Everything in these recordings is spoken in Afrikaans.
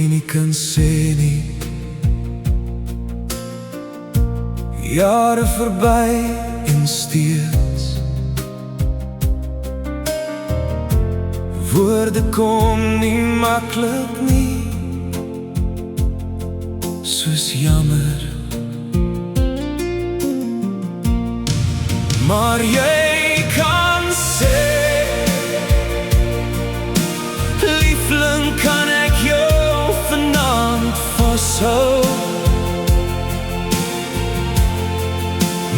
nie kan sê nie. Jare verby en steeds woorde kom nie maklik nie, soos jammer. Maar jy kan sê, liefling, kan ek jou vanaand vashou?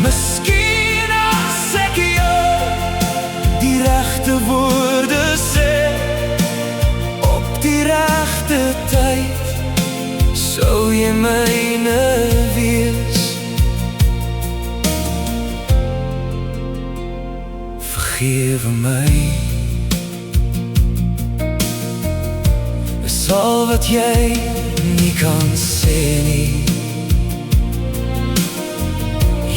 Miskien as ek jou die regte woorde sê, op die regte tyd, sou jy myne wees. Vergewe my, is al wat jy nie kan sê nie.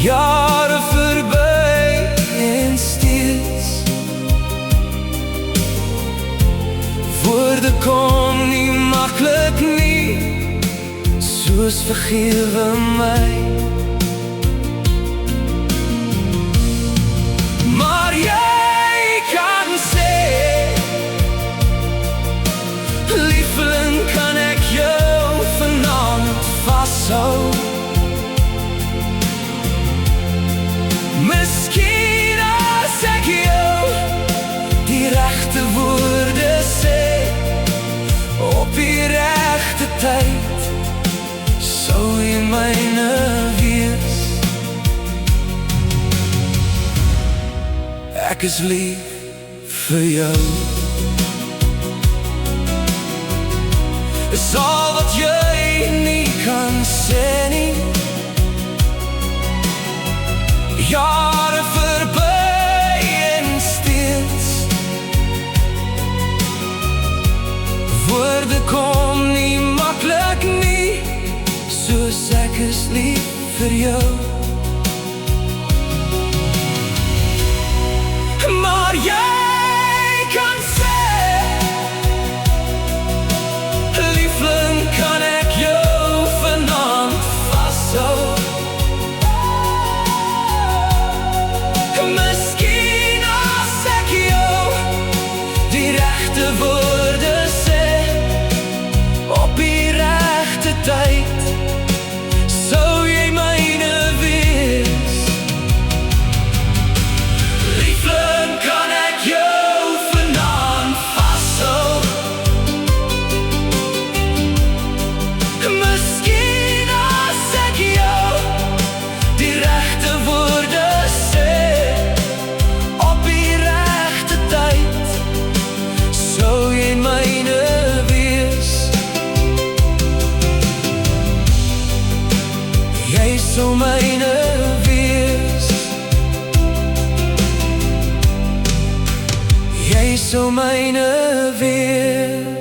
Jare verby en steeds woorde kom nie maklik nie, soos vergewe my. Maar jy kan sê, liefling, kan ek jou vanaand vashou? Miskien as ek jou die regte woorde sê, op die regte tyd, sou jy myne wees. Ek is lief vir jou, is al wat jy nie kan sê nie. Jare verby en steeds woorde kom nie maklik nie, soos ek is lief vir jou. Maar jy kan sê, liefling, kan ek jou vanaand vashou? Miskien as ek jou die regte woorde sê, op die regte tyd, sou jy myne wees. Liefling, kan ek jou vanaand vashou? Miskien as ek jou die regte woorde sê, op die regte tyd, sou jy myne wees. Jy sou myne wees. Jy sou myne wees.